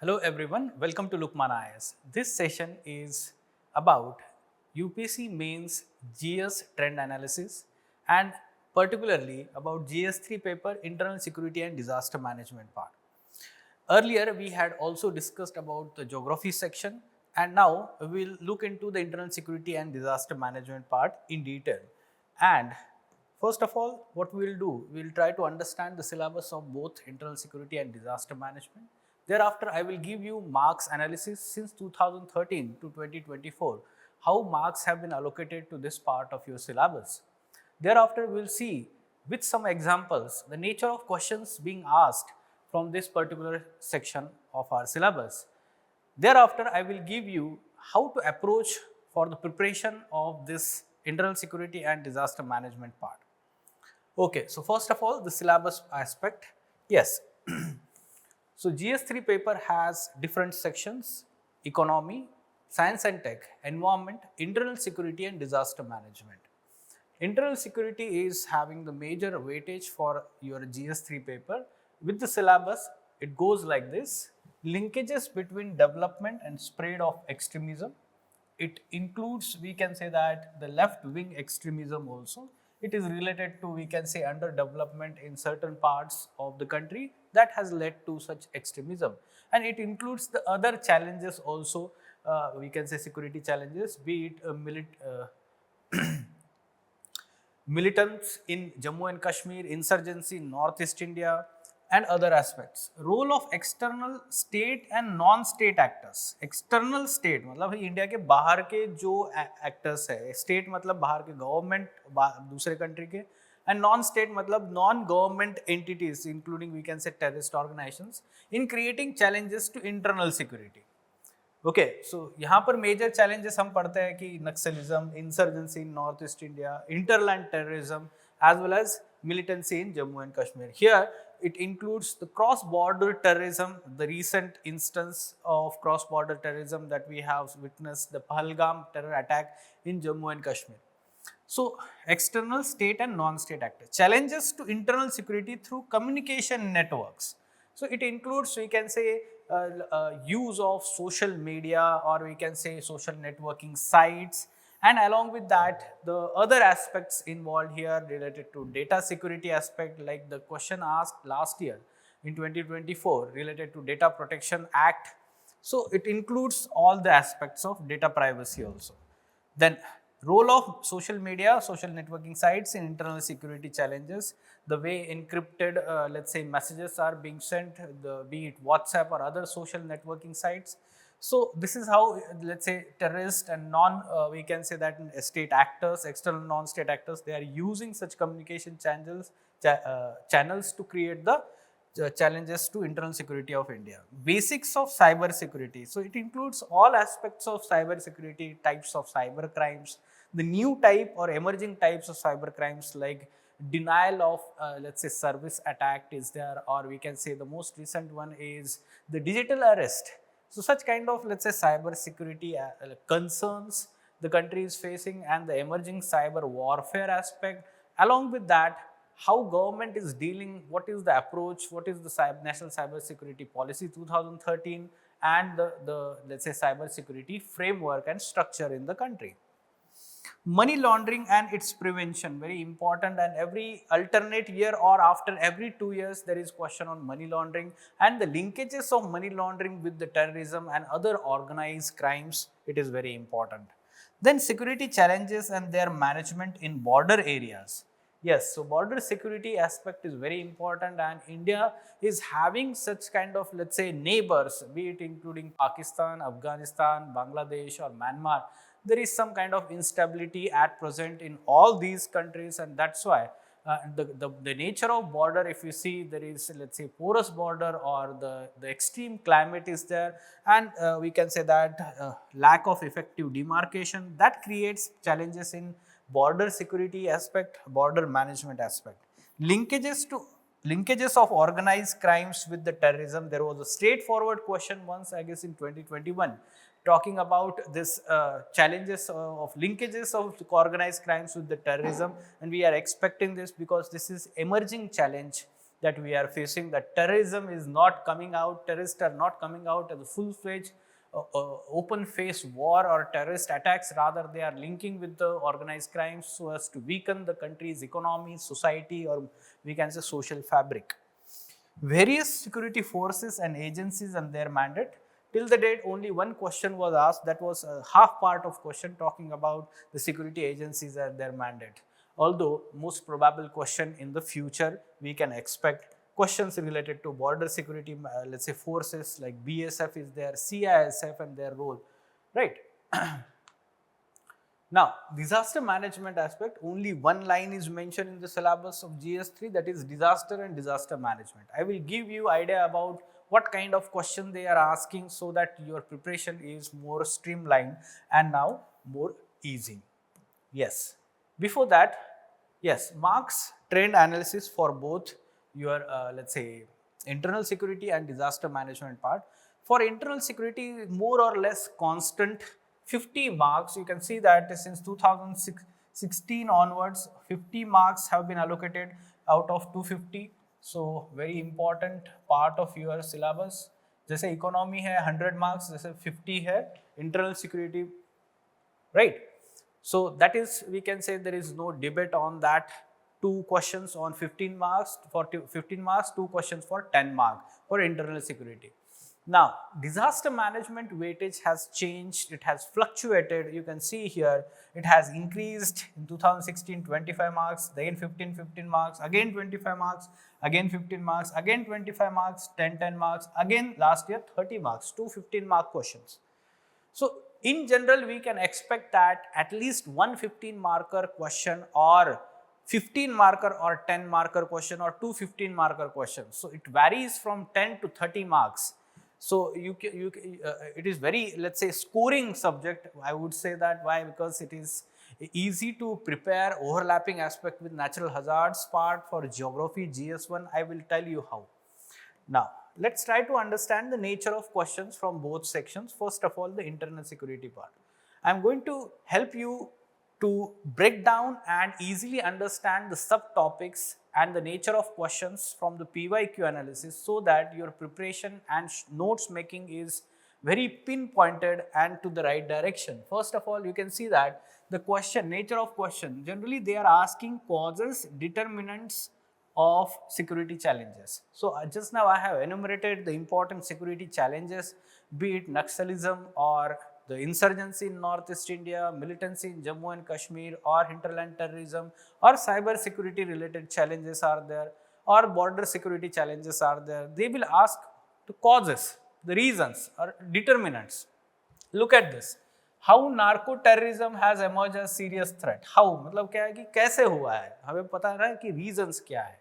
Hello everyone, welcome to Lukmaan IAS. This session is about UPSC Mains GS trend analysis and particularly about GS3 paper internal security and disaster management part. Earlier we had also discussed about the geography section and now we will look into the internal security and disaster management part in detail. And first of all, what we will do, we will try to understand the syllabus of both internal security and disaster management. Thereafter, I will give you marks analysis since 2013 to 2024, how marks have been allocated to this part of your syllabus. Thereafter, we will see with some examples the nature of questions being asked from this particular section of our syllabus. Thereafter, I will give you how to approach for the preparation of this internal security and disaster management part. Okay, so first of all, the syllabus aspect. Yes. So GS3 paper has different sections: economy, science and tech, environment, internal security and disaster management. Internal security is having the major weightage for your GS3 paper. With the syllabus, it goes like this: linkages between development and spread of extremism. It includes, we can say that, the left wing extremism also. It is related to, we can say, underdevelopment in certain parts of the country that has led to such extremism. And it includes the other challenges also, we can say security challenges, be it militants in Jammu and Kashmir, insurgency in Northeast India, and other aspects. Role of external state and non-state actors. External state मतलब India के बाहर के जो actors है, state मतलब बाहर के government दूसरे country के, and non-state मतलब non-government entities including we can say terrorist organizations in creating challenges to internal security. Okay so यहाँ पर मेजर चैलेंजेस हम पढ़ते हैं कि Naxalism, insurgency in North East India, hinterland terrorism as well as militancy in Jammu and Kashmir. Here it includes the cross-border terrorism, the recent instance of cross-border terrorism that we have witnessed, the Pahalgam terror attack in Jammu and Kashmir. So external state and non-state actors. Challenges to internal security through communication networks. So it includes, we can say, use of social media, or we can say social networking sites, and along with that the other aspects involved here related to data security aspect, like the question asked last year in 2024 related to Data Protection Act. So it includes all the aspects of data privacy also. Then role of social media, social networking sites in internal security challenges, the way encrypted let's say messages are being sent, be it WhatsApp or other social networking sites. So this is how, let's say, terrorist and we can say that state actors, external non-state actors, they are using such communication channels to create the challenges to internal security of India. Basics of cyber security. So it includes all aspects of cyber security, types of cyber crimes, the new type or emerging types of cyber crimes like denial of let's say service attack is there, or we can say the most recent one is the digital arrest. So such kind of, let's say, cyber security concerns the country is facing, and the emerging cyber warfare aspect. Along with that, how government is dealing, what is the approach, what is the National Cyber Security Policy 2013, and the let's say cyber security framework and structure in the country. Money laundering and its prevention, very important, and every alternate year or after every 2 years there is question on money laundering and the linkages of money laundering with the terrorism and other organized crimes. It is very important. Then security challenges and their management in border areas. Yes, so border security aspect is very important, and India is having such kind of, let's say, neighbors, be it including Pakistan, Afghanistan, Bangladesh or Myanmar. There is some kind of instability at present in all these countries, and that's why the nature of border, if you see, there is, let's say, porous border, or the extreme climate is there, and we can say that lack of effective demarcation, that creates challenges in border security aspect, border management aspect. Linkages of organized crimes with the terrorism. There was a straightforward question once, I guess in 2021, talking about this challenges of linkages of organized crimes with the terrorism, and we are expecting this because this is emerging challenge that we are facing, that terrorism is not coming out, terrorists are not coming out as a full-fledged open face war or terrorist attacks, rather they are linking with the organized crimes so as to weaken the country's economy, society, or we can say social fabric. Various security forces and agencies and their mandate. Till the date, only one question was asked, that was a half part of question talking about the security agencies and their mandate. Although most probable question in the future, we can expect questions related to border security, let's say forces like BSF is there, CISF and their role, right? Now, disaster management aspect, only one line is mentioned in the syllabus of GS3, that is disaster and disaster management. I will give you idea about what kind of question they are asking so that your preparation is more streamlined and now more easy. Yes. Before that, yes, marks trend analysis for both your, let's say, internal security and disaster management part. For internal security, more or less constant 50 marks. You can see that since 2016 onwards, 50 marks have been allocated out of 250. So, very important part of your syllabus. जैसे economy है 100 marks, जैसे 50 है internal security, right? So that is, we can say there is no debate on that. 2 questions on 15 marks, for 15 marks, 2 questions for 10 marks for internal security. Now, disaster management weightage has changed, it has fluctuated. You can see here, it has increased in 2016, 25 marks, again 15 marks, again 25 marks, again 15 marks, again 25 marks, 10 marks, again last year 30 marks, 2 15-mark questions. So, in general, we can expect that at least one 15-marker question or 15-marker or 10-marker question or 2 15-marker questions. So, it varies from 10 to 30 marks. So, it is very, let's say, scoring subject. I would say that. Why? Because it is easy to prepare overlapping aspect with natural hazards part for geography, GS1. I will tell you how. Now, let's try to understand the nature of questions from both sections. First of all, the internal security part. I am going to help you to break down and easily understand the subtopics and the nature of questions from the PYQ analysis so that your preparation and notes making is very pinpointed and to the right direction. First of all, you can see that the question, nature of question, generally they are asking causes, determinants of security challenges. So, just now I have enumerated the important security challenges, be it Naxalism or the insurgency in Northeast India, militancy in Jammu and Kashmir, or hinterland terrorism, or cyber security related challenges are there, or border security challenges are there. They will ask the causes, the reasons or determinants. Look at this. How narco terrorism has emerged as serious threat. How? मतलब क्या है कि कैसे हुआ है? हमें पता है कि reasons क्या है.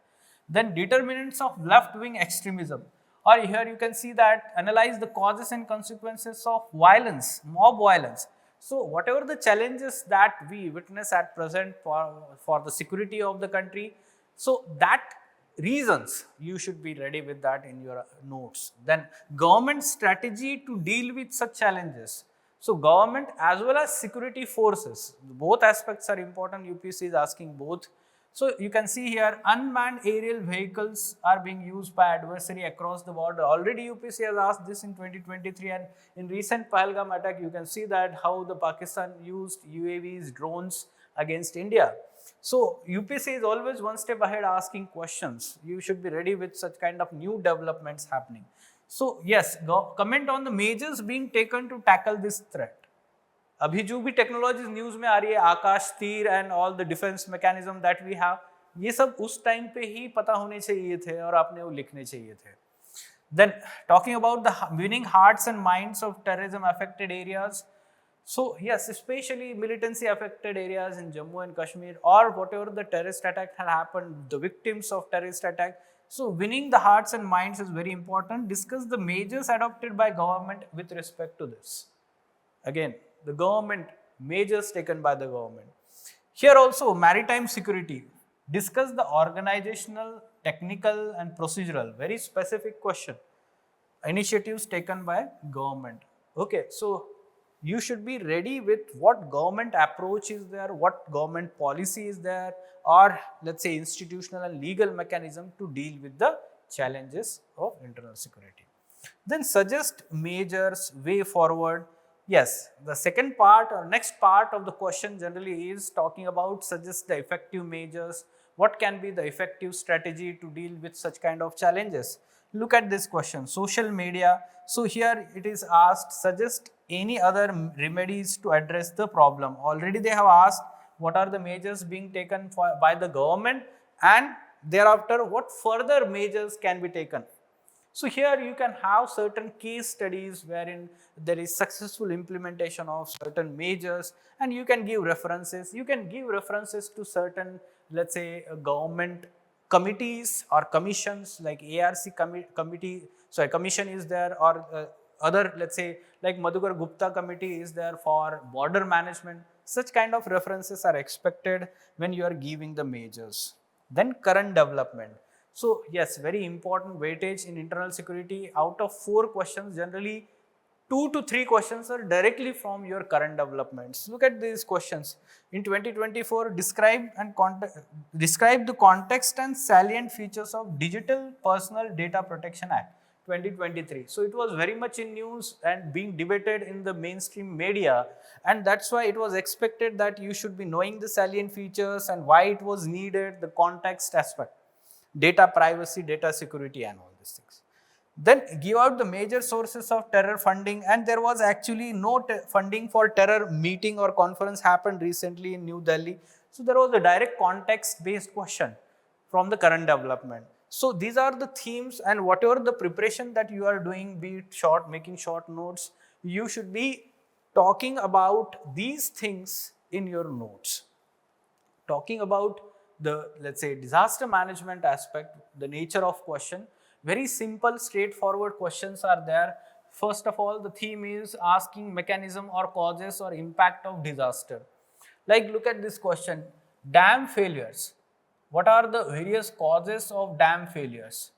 Then determinants of left-wing extremism. Or here you can see that analyze the causes and consequences of violence, mob violence. So whatever the challenges that we witness at present for the security of the country, so that reasons you should be ready with that in your notes. Then government strategy to deal with such challenges. So government as well as security forces, both aspects are important. UPSC is asking both. So you can see here unmanned aerial vehicles are being used by adversary across the border. Already UPSC has asked this in 2023, and in recent Pahalgam attack you can see that how the Pakistan used UAVs, drones against India. So UPSC is always one step ahead asking questions. You should be ready with such kind of new developments happening. So yes, comment on the measures being taken to tackle this threat. अभी जो भी technologies news में आ रही है, Akashteer and all the defence mechanism that we have, ये सब उस time पे ही पता होने चाहिए थे और आपने वो लिखने चाहिए थे. Then talking about the winning hearts and minds of terrorism affected areas. So yes, especially militancy affected areas in Jammu and Kashmir, or whatever the terrorist attack had happened, the victims of terrorist attack. So winning the hearts and minds is very important. Discuss the measures adopted by government with respect to this. Again, the government, measures taken by the government. Here also maritime security. Discuss the organizational, technical and procedural, very specific question. Initiatives taken by government. Okay, so you should be ready with what government approach is there, what government policy is there, or let's say institutional and legal mechanism to deal with the challenges of internal security. Then suggest measures, way forward. Yes, the second part or next part of the question generally is talking about suggest the effective measures. What can be the effective strategy to deal with such kind of challenges? Look at this question, social media. So here it is asked, suggest any other remedies to address the problem. Already they have asked what are the measures being taken by the government, and thereafter what further measures can be taken. So here you can have certain case studies wherein there is successful implementation of certain measures, and you can give references. You can give references to certain, let's say, government committees or commissions like ARC commission is there, or other, let's say, like Madhukar Gupta committee is there for border management. Such kind of references are expected when you are giving the measures. Then current development. So yes, very important weightage in internal security. Out of 4 questions, generally 2 to 3 questions are directly from your current developments. Look at these questions. In 2024, describe the context and salient features of Digital Personal Data Protection Act 2023. So it was very much in news and being debated in the mainstream media, and that's why it was expected that you should be knowing the salient features and why it was needed, the context aspect, data privacy, data security, and all these things. Then give out the major sources of terror funding, and there was actually no funding for terror meeting or conference happened recently in New Delhi. So there was a direct context based question from the current development. So these are the themes, and whatever the preparation that you are doing, be it short, making short notes, you should be talking about these things in your notes. Talking about the, let's say, disaster management aspect, the nature of question, very simple, straightforward questions are there. First of all, the theme is asking mechanism or causes or impact of disaster. Like look at this question, dam failures. What are the various causes of dam failures?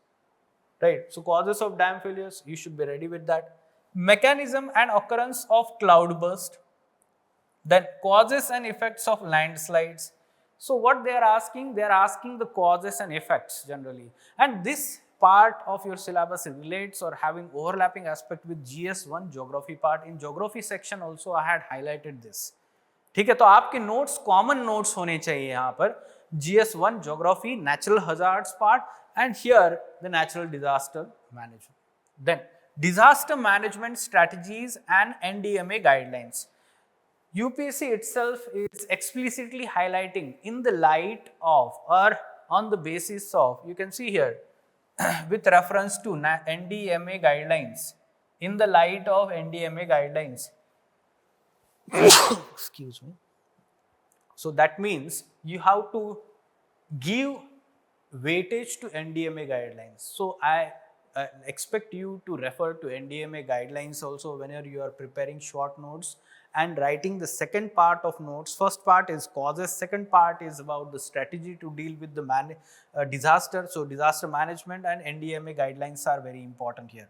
Right, so causes of dam failures, you should be ready with that. Mechanism and occurrence of cloudburst, then causes and effects of landslides. So what they are asking the causes and effects generally. And this part of your syllabus relates or having overlapping aspect with GS1 geography part. In geography section also I had highlighted this. ठीक है, तो आपके notes common notes होने चाहिए यहाँ पर. GS1 geography, natural hazards part, and here the natural disaster management. Then disaster management strategies and NDMA guidelines. UPSC itself is explicitly highlighting in the light of or on the basis of, you can see here, with reference to NDMA guidelines, in the light of NDMA guidelines. Excuse me. So that means you have to give weightage to NDMA guidelines. So I expect you to refer to NDMA guidelines also whenever you are preparing short notes and writing the second part of notes. First part is causes, second part is about the strategy to deal with the disaster. So disaster management and NDMA guidelines are very important here.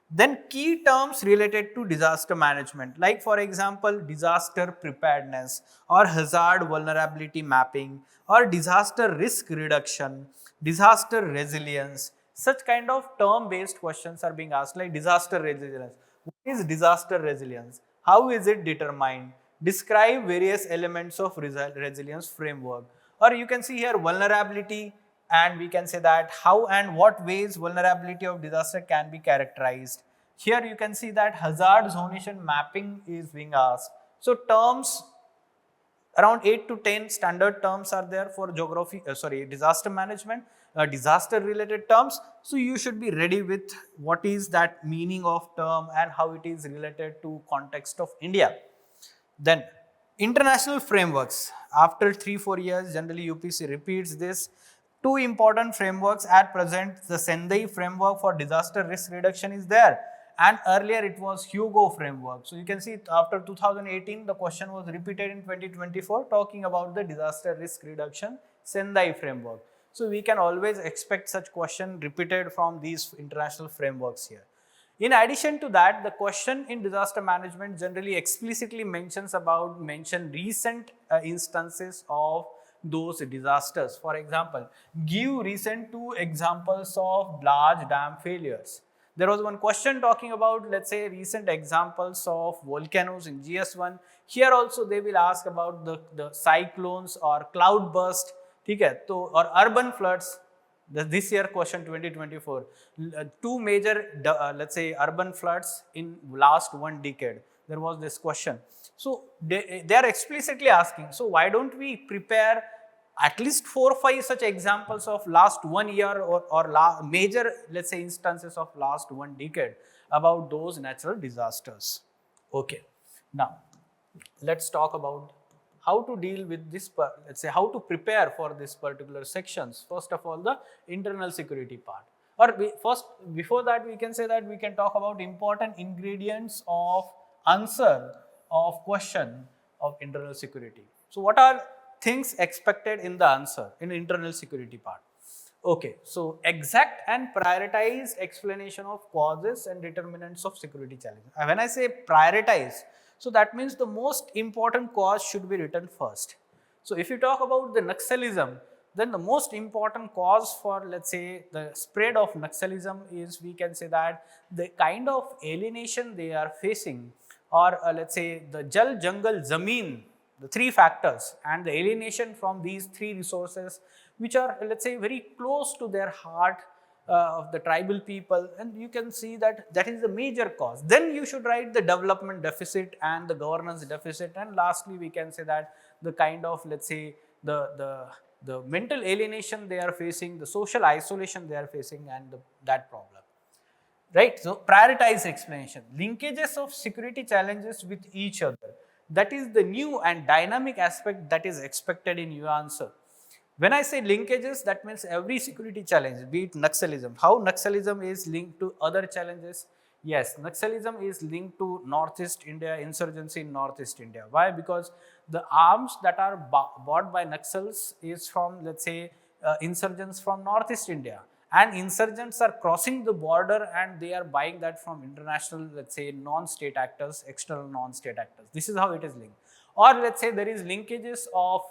Then key terms related to disaster management, like for example, disaster preparedness or hazard vulnerability mapping or disaster risk reduction, disaster resilience. Such kind of term based questions are being asked, like disaster resilience. What is disaster resilience? How is it determined? Describe various elements of resilience framework. Or you can see here vulnerability, and we can say that how and what ways vulnerability of disaster can be characterized. Here you can see that hazard zonation mapping is being asked. So terms, around 8 to 10 standard terms are there for disaster management, disaster related terms. So you should be ready with what is that meaning of term and how it is related to context of India. Then international frameworks. After 3-4 years, generally UPSC repeats this. 2 important frameworks at present. The Sendai framework for disaster risk reduction is there, and earlier it was Hugo framework. So you can see after 2018 the question was repeated in 2024 talking about the disaster risk reduction Sendai framework. So we can always expect such question repeated from these international frameworks here. In addition to that, the question in disaster management generally explicitly mention recent instances of those disasters. For example, give recent 2 examples of large dam failures. There was one question talking about, let's say, recent examples of volcanoes in GS1. Here also they will ask about the cyclones or cloud burst, okay, so, or urban floods. This year question 2024, two major let's say urban floods in last 1 decade. There was this question. So they are explicitly asking, so why don't we prepare at least 4 or 5 such examples of last 1 year or major, let's say, instances of last 1 decade about those natural disasters. Okay, now let's talk about how to deal with this, let's say, how to prepare for this particular sections. First of all, the internal security part. Or before that, we can say that we can talk about important ingredients of answer of question of internal security. So what are things expected in the answer in internal security part? Okay, so exact and prioritized explanation of causes and determinants of security challenges. When I say prioritize, so that means the most important cause should be written first. So if you talk about the Naxalism, then the most important cause for, let's say, the spread of Naxalism is, we can say that the kind of alienation they are facing, or let's say the Jal, Jungle, Zameen, the 3 factors, and the alienation from these 3 resources, which are, let's say, very close to their heart of the tribal people, and you can see that that is the major cause. Then you should write the development deficit and the governance deficit, and lastly we can say that the kind of, let's say, the mental alienation they are facing, the social isolation they are facing, and that problem. Right? So prioritize explanation. Linkages of security challenges with each other. That is the new and dynamic aspect that is expected in your answer. When I say linkages, that means every security challenge, be it Naxalism. How Naxalism is linked to other challenges? Yes, Naxalism is linked to Northeast India, insurgency in Northeast India. Why? Because the arms that are bought by Naxals is from, let's say, insurgents from Northeast India. And insurgents are crossing the border and they are buying that from international, let's say, non-state actors, external non-state actors. This is how it is linked. Or let's say there is linkages of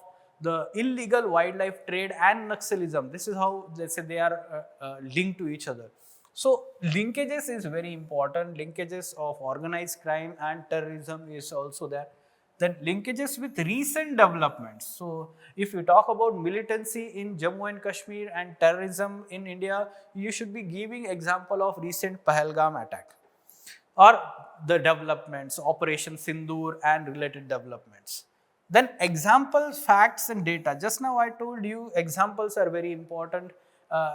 the illegal wildlife trade and Naxalism. This is how, let's say, they are linked to each other. So linkages is very important. Linkages of organized crime and terrorism is also there. Then linkages with recent developments. So if you talk about militancy in Jammu and Kashmir and terrorism in India, you should be giving example of recent Pahalgam attack, or the developments, Operation Sindoor and related developments. Then examples, facts and data. Just now I told you examples are very important.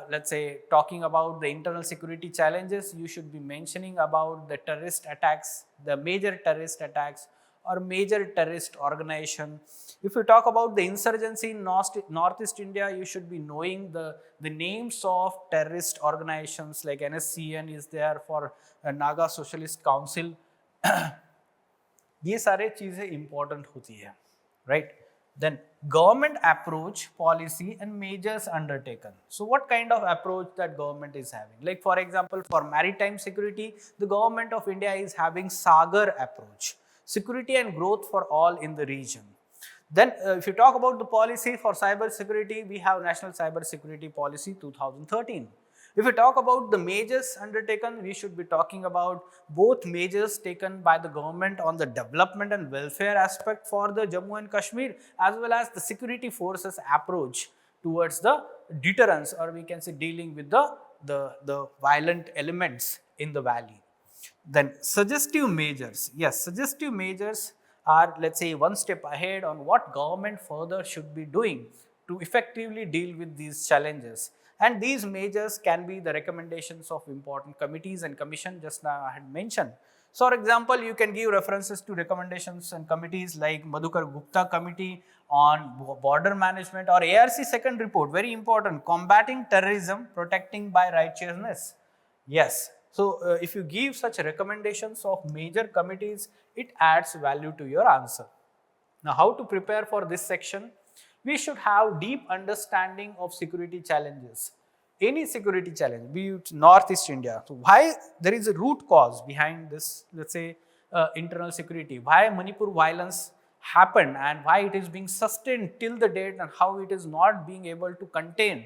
Let's say, talking about the internal security challenges, you should be mentioning about the terrorist attacks, the major terrorist attacks or major terrorist organization. If you talk about the insurgency in Northeast India, you should be knowing the names of terrorist organizations, like NSCN is there for Naga Socialist Council. ये सारे चीजें important होती है, right? Then government approach, policy and measures undertaken. So what kind of approach that government is having? Like for example, for maritime security, the government of India is having Sagar approach, security and growth for all in the region. Then if you talk about the policy for cyber security, we have National Cyber Security Policy 2013. If we talk about the measures undertaken, we should be talking about both measures taken by the government on the development and welfare aspect for the Jammu and Kashmir, as well as the security forces approach towards the deterrence, or we can say dealing with the violent elements in the valley. Then suggestive measures. Yes, suggestive measures are, let's say, one step ahead on what government further should be doing to effectively deal with these challenges. And these measures can be the recommendations of important committees and commission, just now I had mentioned. So for example, you can give references to recommendations and committees like Madhukar Gupta Committee on Border Management, or ARC second report, very important, Combating Terrorism, Protecting by Righteousness. Yes. So if you give such recommendations of major committees, it adds value to your answer. Now, how to prepare for this section? We should have deep understanding of security challenges. any security challenge, be it Northeast India. So why there is a root cause behind this, let's say, internal security, why Manipur violence happened and why it is being sustained till the date and how it is not being able to contain.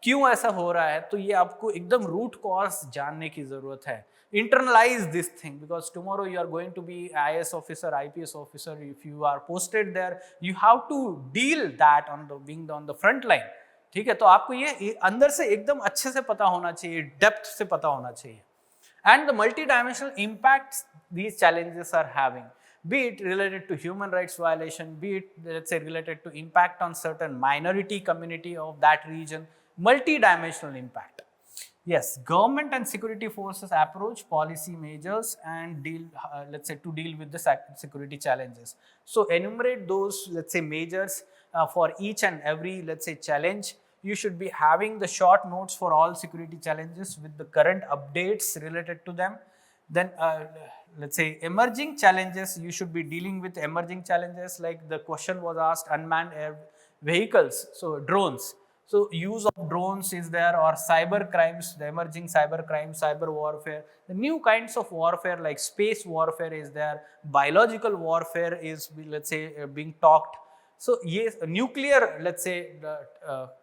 क्यों ऐसा हो रहा है, तो ये आपको एकदम root cause जानने की जरूरत है. Internalize this thing, because tomorrow you are going to be IAS officer, IPS officer. If you are posted there, you have to deal that on the being on the front line. ठीक है, तो आपको ये अंदर से एकदम अच्छे से पता होना चाहिए, डेप्थ से पता होना चाहिए. And the multi-dimensional impacts these challenges are having, be it related to human rights violation, be it, let's say, related to impact on certain minority community of that region, multi-dimensional impact. Yes, government and security forces approach policy measures and deal, let's say, to deal with the security challenges. So enumerate those, let's say, measures for each and every, let's say, challenge. You should be having the short notes for all security challenges with the current updates related to them. Then, let's say, emerging challenges, you should be dealing with emerging challenges, like the question was asked, unmanned air vehicles, so drones. So use of drones is there, or cyber crimes, the emerging cyber crimes, cyber warfare, the new kinds of warfare like space warfare is there, biological warfare is, let's say, being talked. So yes, nuclear, let's say,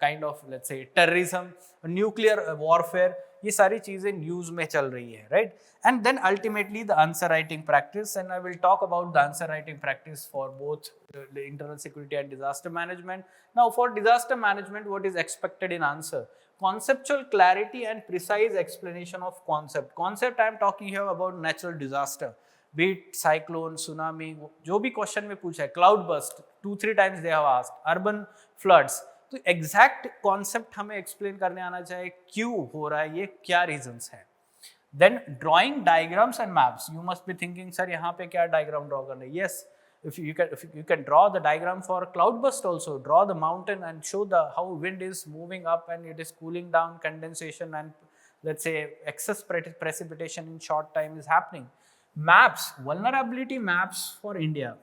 kind of, let's say, terrorism, nuclear warfare, ये सारी चीजें news में चल रही है, right? And then ultimately the answer writing practice, and I will talk about the answer writing practice for both the internal security and disaster management. Now for disaster management, what is expected in answer? Conceptual clarity and precise explanation of concept. Concept I am talking here about natural disaster, be it cyclone, tsunami, जो भी question में पूछा है, cloud burst, 2-3 times they have asked, urban floods. तो exact concept हमें explain करने आना चाहिए, क्यों हो रहा है ये, क्या रीजंस है. Then drawing diagrams and maps. You must be thinking, sir यहाँ पे क्या डायग्राम ड्रॉ करना है. Yes, if you can draw the diagram for cloudburst also, draw the mountain and show the how wind is moving up and it is cooling down, condensation and, let's say, excess precipitation in short time is happening. Maps, vulnerability maps for India.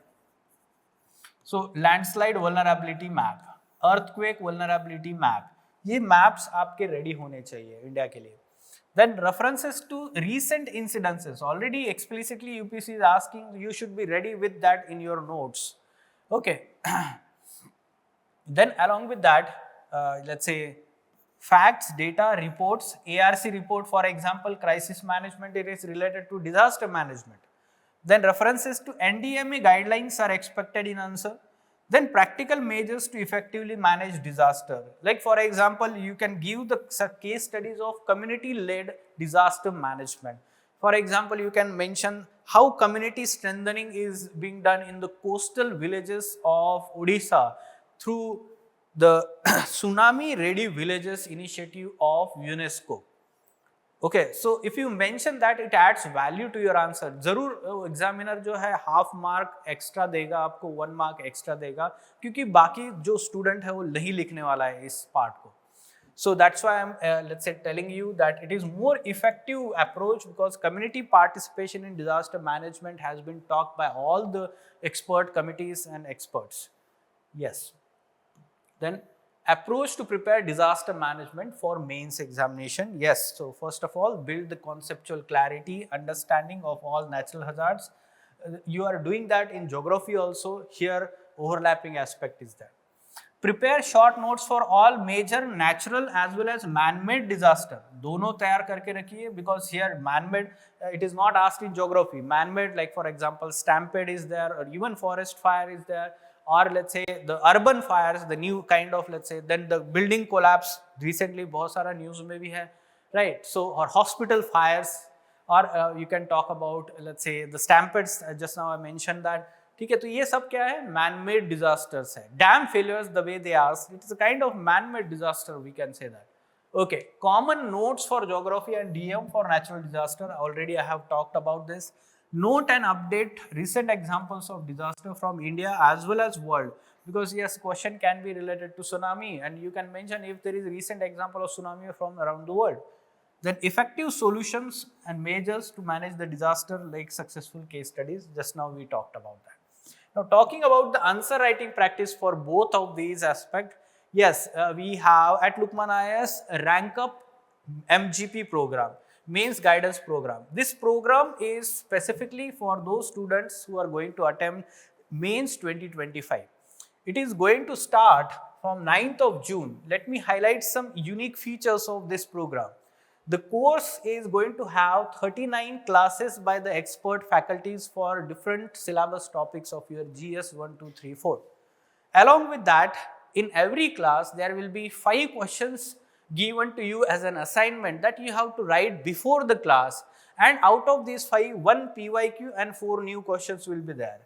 So landslide vulnerability map, earthquake vulnerability map, ये maps आपके ready होने चाहिए India के लिए. Then references to recent incidences, already explicitly UPSC is asking, you should be ready with that in your notes. Okay. Then along with that, let's say, facts, data, reports, ARC report, for example, crisis management, it is related to disaster management. Then references to NDMA guidelines are expected in answer. Then practical measures to effectively manage disaster. Like for example, you can give the case studies of community-led disaster management. For example, you can mention how community strengthening is being done in the coastal villages of Odisha through the Tsunami Ready Villages initiative of UNESCO. Okay, so if you mention that, it adds value to your answer. जरूर examiner जो है half mark extra देगा आपको, 1 mark extra देगा, क्योंकि बाकी जो student है वो नहीं लिखने वाला है इस पार्ट को. So that's why I'm let's say telling you that it is more effective approach, because community participation in disaster management has been talked by all the expert committees and experts. Yes. Then approach to prepare disaster management for mains examination. Yes, so first of all, build the conceptual clarity, understanding of all natural hazards. You are doing that in geography also. Here overlapping aspect is there. Prepare short notes for all major natural as well as man-made disaster. दोनों तैयार करके रखिए, because here man-made, it is not asked in geography. Man-made, like for example, stampede is there, or even forest fire is there, or let's say the urban fires, the new kind of, let's say, then the building collapse, recently बहुत सारा news में भी है, right? So, or hospital fires, or you can talk about, let's say, the stampedes, just now I mentioned that. ठीक है, तो ये सब क्या है, man-made disasters है. Dam failures, the way they ask, it is a kind of man-made disaster, we can say that. Okay, common notes for geography and DM for natural disaster, already I have talked about this. Note and update recent examples of disaster from India as well as world, because yes, question can be related to tsunami and you can mention if there is a recent example of tsunami from around the world. Then effective solutions and measures to manage the disaster, like successful case studies, just now we talked about that. Now talking about the answer writing practice for both of these aspects, Yes, we have at Lukmaan IAS a rank up MGP program, Mains Guidance Program. This program is specifically for those students who are going to attempt Mains 2025. It is going to start from 9th of June. Let me highlight some unique features of this program. The course is going to have 39 classes by the expert faculties for different syllabus topics of your GS 1, 2, 3, 4. Along with that, in every class, there will be 5 questions given to you as an assignment that you have to write before the class, and out of these 5, 1 PYQ and 4 new questions will be there.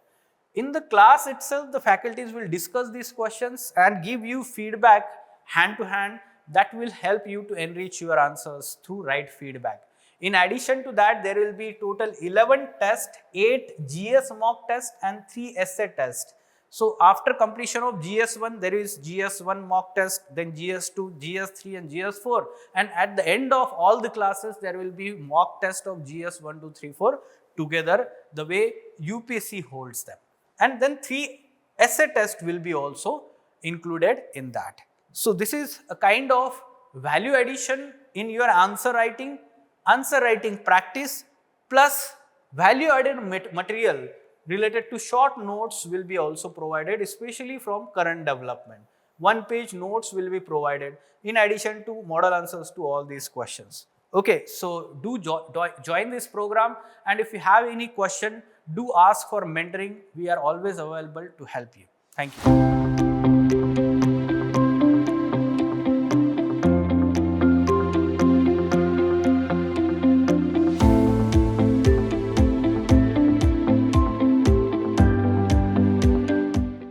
In the class itself, the faculties will discuss these questions and give you feedback hand to hand that will help you to enrich your answers through right feedback. In addition to that, there will be total 11 tests, 8 GS mock tests and 3 essay tests. So after completion of GS1, there is GS1 mock test, then GS2, GS3 and GS4. And at the end of all the classes, there will be mock test of GS1, 2, 3, 4 together the way UPSC holds them. And then 3 essay tests will be also included in that. So this is a kind of value addition in your answer writing practice plus value added material related to short notes will be also provided, especially from current development. 1-page notes will be provided in addition to model answers to all these questions. Okay, so do join this program, and if you have any question, do ask for mentoring. We are always available to help you. Thank you.